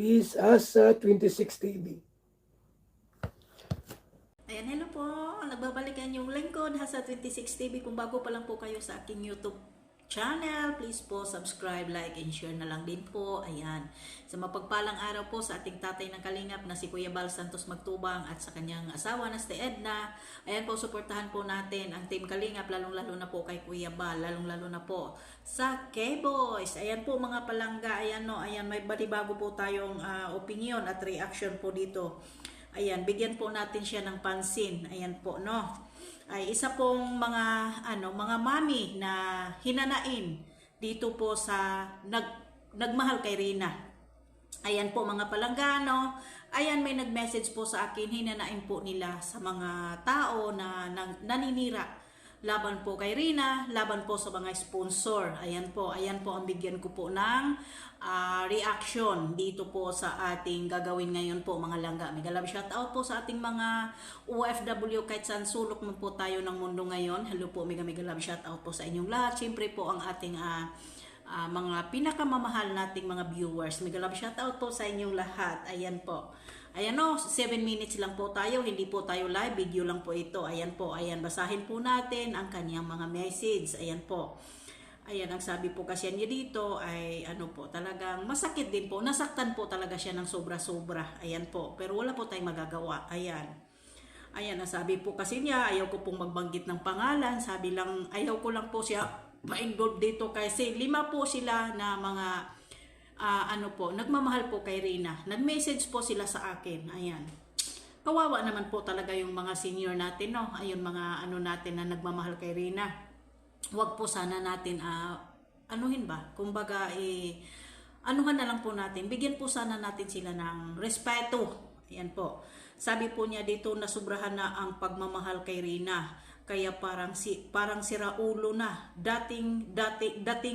is Asa 26 TV. Ayan, hello po. Nagbabalikan yung lingkod Hasa 26 TV. Kung bago pa lang po kayo sa aking YouTube channel, please po subscribe, like, and share na lang din po. Ayan. Sa mapagpalang araw po sa ating tatay ng Kalingap na si Kuya Bal Santos Magtubang at sa kanyang asawa na si Edna. Ayan po, suportahan po natin ang Team Kalingap, lalong-lalo na po kay Kuya Bal, lalong-lalo na po sa K-Boys. Ayan po mga palangga, ayan no, ayan may bago po tayong opinion at reaction po dito. Ayan, bigyan po natin siya ng pansin. Ayan po, no. Ay isa pong mga mami na hinanain dito po sa nagmahal kay Rina. Ayan po mga palanggano. Ayan, may nag-message po sa akin, hinanain po nila sa mga tao na naninira laban po kay Rina, laban po sa mga sponsor. Ayan po ang bigyan ko po ng reaction dito po sa ating gagawin ngayon po mga langga. Mega love shout out po sa ating mga OFW kahit saan sulok man po tayo ng mundo ngayon. Hello po, mega love shout out po sa inyong lahat. Siyempre po ang ating mga pinakamamahal nating mga viewers. Mega love shout out po sa inyong lahat. Ayan po. Ayan o, 7 minutes lang po tayo, hindi po tayo live, video lang po ito. Ayan po, ayan, basahin po natin ang kanyang mga message. Ayan po. Ayan, ang sabi po kasi niya dito ay ano po, talagang masakit din po. Nasaktan po talaga siya ng sobra-sobra. Ayan po, pero wala po tayong magagawa. Ayan. Ayan, ang sabi po kasi niya, ayaw ko pong magbanggit ng pangalan. Sabi lang, ayaw ko lang po siya ma-involve dito kasi 5 po sila na mga nagmamahal po kay Rina. Nag-message po sila sa akin. Ayan. Kawawa naman po talaga yung mga senior natin, no? Ayun, mga natin na nagmamahal kay Rina. Huwag po sana natin, anuhin ba? Kumbaga, anuhan na lang po natin. Bigyan po sana natin sila ng respeto. Ayan po. Sabi po niya dito na sobrahan na ang pagmamahal kay Rina. Kaya parang sira ulo na. Dating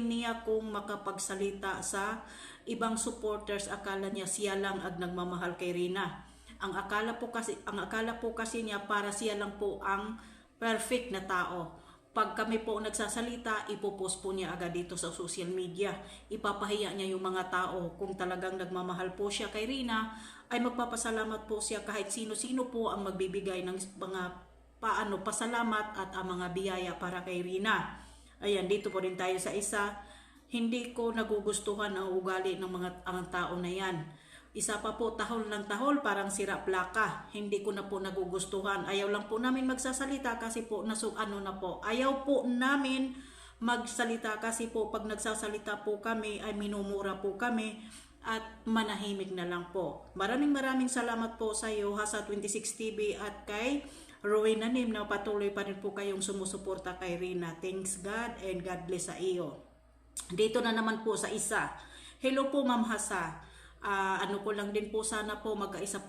niya kung makapagsalita sa ibang supporters, akala niya siya lang ang nagmamahal kay Rina. Ang akala po kasi niya para siya lang po ang perfect na tao. Pag kami po nagsasalita, ipopost po niya agad dito sa social media. Ipapahiya niya yung mga tao. Kung talagang nagmamahal po siya kay Rina, ay magpapasalamat po siya kahit sino-sino po ang magbibigay ng mga pasalamat at ang mga biyaya para kay Rina. Ayan, dito po rin tayo sa isa. Hindi ko nagugustuhan ang ugali ng ang tao na yan. Isa pa po, tahol ng tahol, parang sira plaka. Hindi ko na po nagugustuhan. Ayaw lang po namin magsasalita kasi po ayaw po namin magsalita kasi po pag nagsasalita po kami ay minumura po kami at manahimik na lang po. Maraming salamat po sa iyo Hasa 26 TV at kay Rowena Nim na patuloy pa rin po kayong sumusuporta kay Rina. Thanks God and God bless sa iyo. Dito na naman po sa isa. Hello po Ma'am Hasa. Ko lang din po sana po magkaisa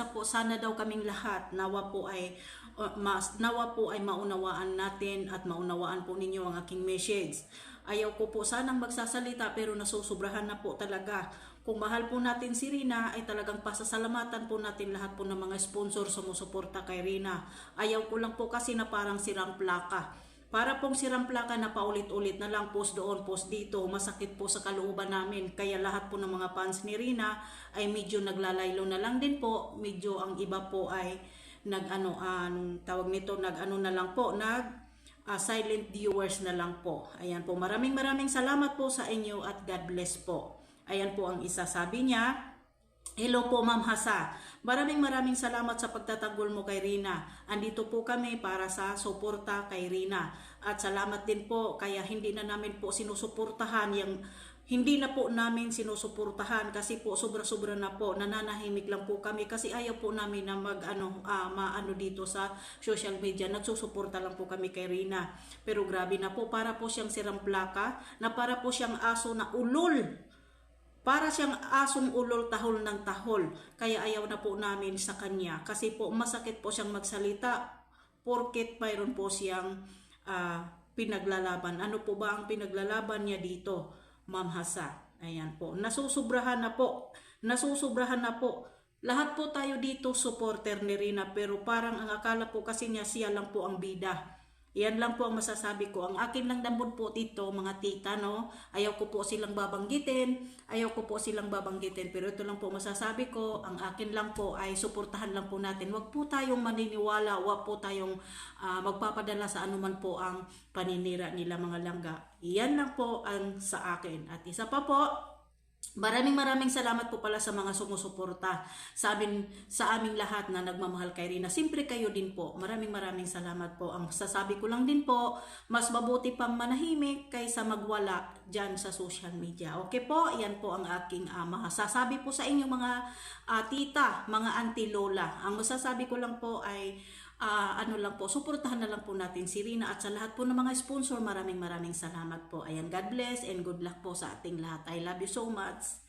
po sana daw kaming lahat. Nawa po ay maunawaan natin at maunawaan po ninyo ang aking message. Ayaw ko po sanang magsasalita pero nasusobrahan na po talaga. Kung mahal po natin si Rina ay talagang pasasalamatan po natin lahat po ng mga sponsor sumusuporta kay Rina. Ayaw ko lang po kasi na parang sirang plaka. Para pong sirang plaka na paulit-ulit na lang, post doon, post dito, masakit po sa kalooban namin. Kaya lahat po ng mga fans ni Rina ay medyo naglalaylo na lang din po. Medyo ang iba po ay silent viewers na lang po. Ayan po, maraming salamat po sa inyo at God bless po. Ayan po ang isa, sabi niya, hello po Ma'am Hasa. Maraming salamat sa pagtatanggol mo kay Rina. Andito po kami para sa suporta kay Rina. At salamat din po kaya hindi na namin po sinusuportahan hindi na po namin sinusuportahan kasi po sobra-sobra na po, nananahimik lang po kami kasi ayaw po namin na maano dito sa social media. Nagsusuporta lang po kami kay Rina. Pero grabe na po, para po siyang sirang plaka, na para po siyang aso na ulol. Para siyang asong ulol, tahol ng tahol. Kaya ayaw na po namin sa kanya. Kasi po masakit po siyang magsalita porket mayroon po siyang pinaglalaban. Ano po ba ang pinaglalaban niya dito, Ma'am Hasa? Ayan po. Nasusubrahan na po. Lahat po tayo dito supporter ni Rina pero parang ang akala po kasi niya siya lang po ang bida. Iyan lang po ang masasabi ko. Ang akin lang damod po dito, mga tita, no? Ayaw ko po silang babanggitin. Ayaw ko po silang babanggitin. Pero ito lang po masasabi ko. Ang akin lang po ay suportahan lang po natin. Huwag po tayong maniniwala. Huwag po tayong magpapadala sa anuman po ang paninira nila mga langga. Iyan lang po ang sa akin. At isa pa po, maraming salamat po pala sa mga sumusuporta sa aming lahat na nagmamahal kay Rina. Siyempre kayo din po. Maraming salamat po. Ang sasabi ko lang din po, mas mabuti pang manahimik kaysa magwala dyan sa social media. Okay po? Yan po ang aking masasabi po sa inyo mga tita, mga auntie, lola. Ang masasabi ko lang po ay ano lang po, suportahan na lang po natin si Rina at sa lahat po ng mga sponsor, maraming salamat po. Ayan, God bless and good luck po sa ating lahat. I love you so much.